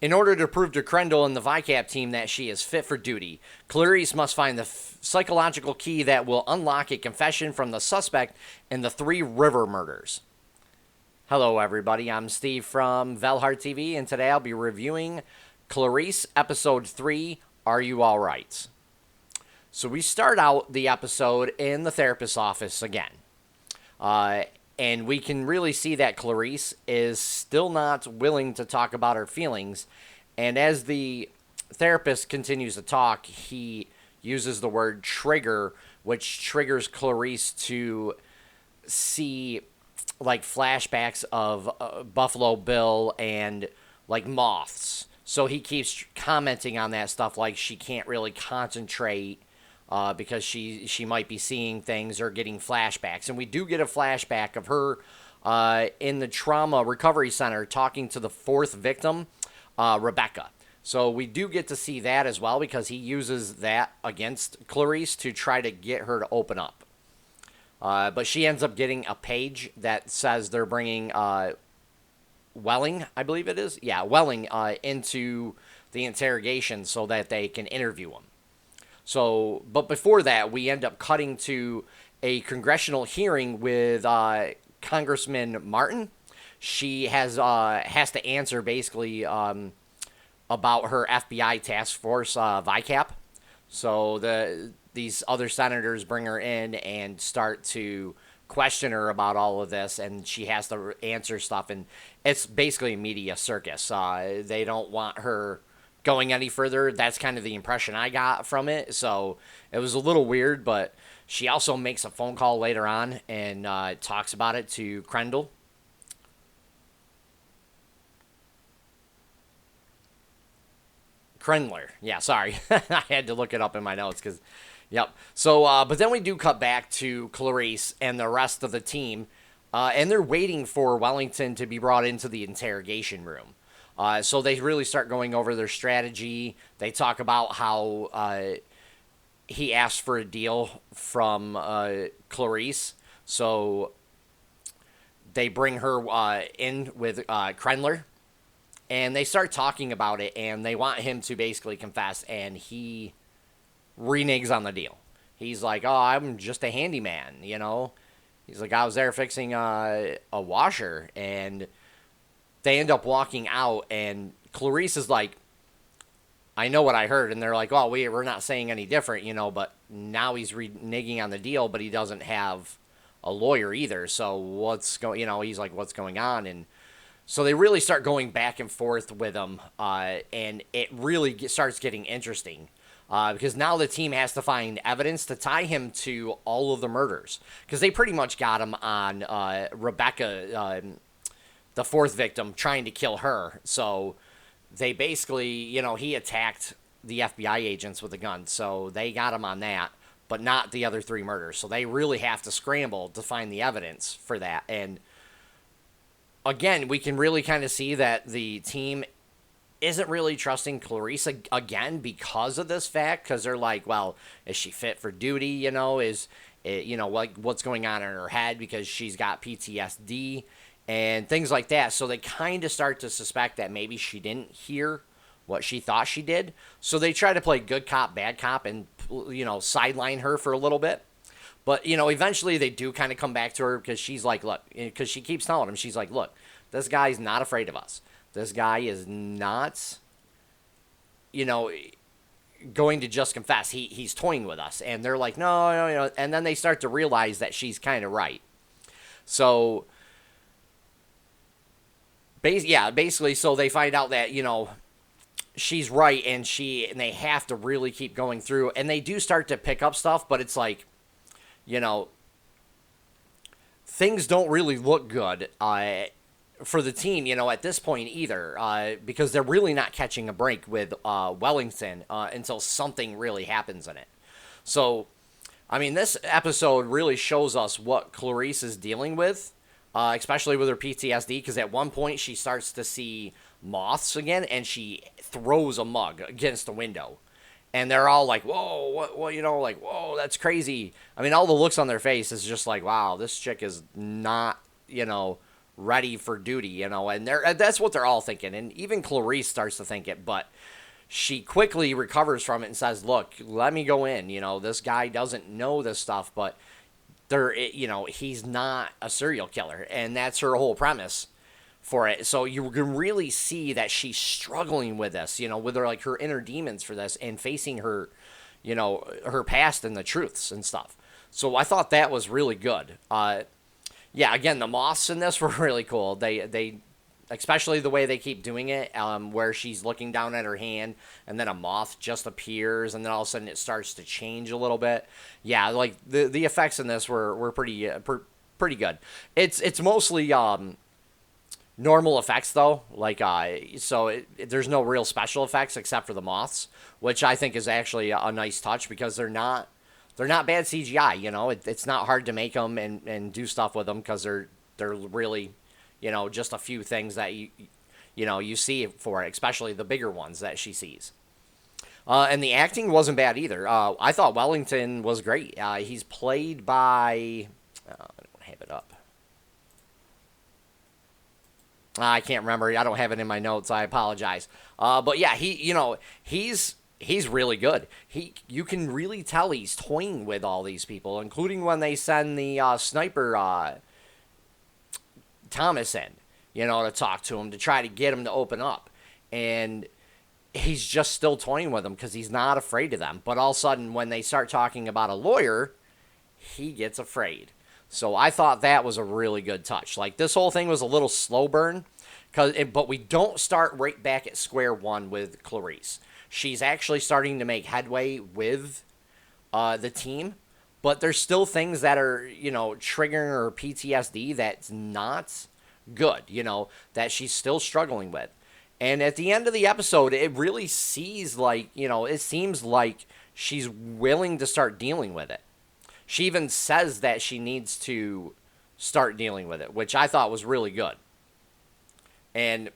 In order to prove to Krendler and the VICAP team that she is fit for duty, Clarice must find the psychological key that will unlock a confession from the suspect in the Three River murders. Hello, everybody. I'm Steve from VALHARTV, and today I'll be reviewing Clarice Episode 3, Are You Alright? So we start out the episode in the therapist's office again. And we can really see that Clarice is still not willing to talk about her feelings. And as the therapist continues to talk, he uses the word trigger, which triggers Clarice to see like flashbacks of Buffalo Bill and like moths. So he keeps commenting on that stuff, like she can't really concentrate because she might be seeing things or getting flashbacks. And we do get a flashback of her in the trauma recovery center talking to the fourth victim, Rebecca. So we do get to see that as well, because he uses that against Clarice to try to get her to open up. But she ends up getting a page that says they're bringing Welling, I believe it is. Yeah, Welling into the interrogation so that they can interview him. So, but before that, we end up cutting to a congressional hearing with Congressman Martin. She has to answer basically about her FBI task force, VICAP. So these other senators bring her in and start to question her about all of this, and she has to answer stuff, and it's basically a media circus. They don't want her going any further. That's kind of the impression I got from it. So it was a little weird, but she also makes a phone call later on and talks about it to Krendler. Krendler. Yeah, sorry. I had to look it up in my notes because, yep. So, but then we do cut back to Clarice and the rest of the team, and they're waiting for Wellington to be brought into the interrogation room. So they really start going over their strategy. They talk about how he asked for a deal from Clarice. So they bring her in with Krendler. And they start talking about it, and they want him to basically confess. And he reneges on the deal. He's like, oh, I'm just a handyman, you know. He's like, I was there fixing a washer, and they end up walking out, and Clarice is like, I know what I heard. And they're like, oh, we're not saying any different, you know, but now he's reneging on the deal, but he doesn't have a lawyer either. So he's like, what's going on? And so they really start going back and forth with him, and it really starts getting interesting. Because now the team has to find evidence to tie him to all of the murders. Because they pretty much got him on Rebecca, the fourth victim, trying to kill her. So they basically, he attacked the FBI agents with a gun. So they got him on that, but not the other three murders. So they really have to scramble to find the evidence for that. And again, we can really kind of see that the team isn't really trusting Clarice again because of this fact, because they're like, well, is she fit for duty? Is it, like what's going on in her head because she's got PTSD and things like that. So they kind of start to suspect that maybe she didn't hear what she thought she did. So they try to play good cop, bad cop and, sideline her for a little bit. But, eventually they do kind of come back to her because she's like, look, because she keeps telling him, she's like, look, this guy's not afraid of us. This guy is not, going to just confess. He's toying with us. And they're like, no. And then they start to realize that she's kind of right. So, basically, so they find out that, she's right, and they have to really keep going through. And they do start to pick up stuff, but it's like, things don't really look good for the team, at this point either, because they're really not catching a break with Wellington until something really happens in it. So, this episode really shows us what Clarice is dealing with, especially with her PTSD, because at one point she starts to see moths again, and she throws a mug against the window. And they're all like, whoa, what, whoa, that's crazy. All the looks on their face is just like, wow, this chick is not, ready for duty, and that's what they're all thinking. And even Clarice starts to think it, but she quickly recovers from it and says, look, let me go in. This guy doesn't know this stuff, but he's not a serial killer. And that's her whole premise for it. So you can really see that she's struggling with this, with her inner demons for this and facing her, her past and the truths and stuff. So I thought that was really good. Yeah, again, the moths in this were really cool. They especially the way they keep doing it, where she's looking down at her hand, and then a moth just appears, and then all of a sudden it starts to change a little bit. Yeah, like the effects in this were pretty pretty good. It's mostly normal effects though, there's no real special effects except for the moths, which I think is actually a nice touch because they're not bad CGI. It's not hard to make them and do stuff with them because they're really, just a few things that you see for it, especially the bigger ones that she sees. And the acting wasn't bad either. I thought Wellington was great. He's played by, I don't have it up. I can't remember. I don't have it in my notes. I apologize. But yeah, he's really good. You can really tell he's toying with all these people, including when they send the sniper Thomas in, to talk to him, to try to get him to open up. And he's just still toying with them because he's not afraid of them. But all of a sudden, when they start talking about a lawyer, he gets afraid. So I thought that was a really good touch. Like, this whole thing was a little slow burn, but we don't start right back at square one with Clarice. She's actually starting to make headway with the team, but there's still things that are, triggering her PTSD that's not good, that she's still struggling with. And at the end of the episode, it really seems like she's willing to start dealing with it. She even says that she needs to start dealing with it, which I thought was really good. And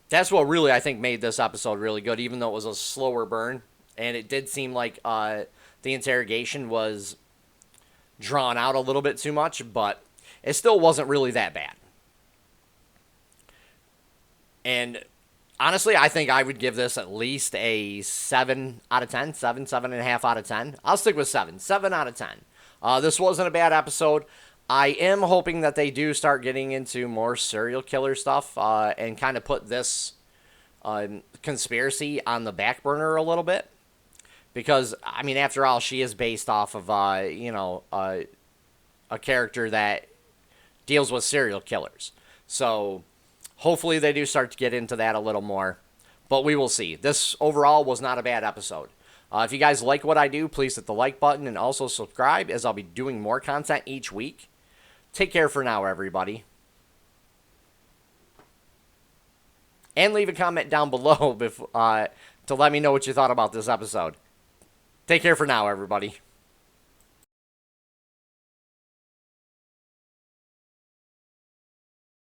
that's what really, I think, made this episode really good, even though it was a slower burn. And it did seem like the interrogation was drawn out a little bit too much, but it still wasn't really that bad. And honestly, I think I would give this at least a 7 out of 10, 7.5 out of 10. I'll stick with 7 out of 10. This wasn't a bad episode. I am hoping that they do start getting into more serial killer stuff and kind of put this conspiracy on the back burner a little bit. Because, I mean, after all, she is based off of, a character that deals with serial killers. So, hopefully they do start to get into that a little more. But we will see. This, overall, was not a bad episode. If you guys like what I do, please hit the like button and also subscribe, as I'll be doing more content each week. Take care for now, everybody. And leave a comment down below to let me know what you thought about this episode. Take care for now, everybody.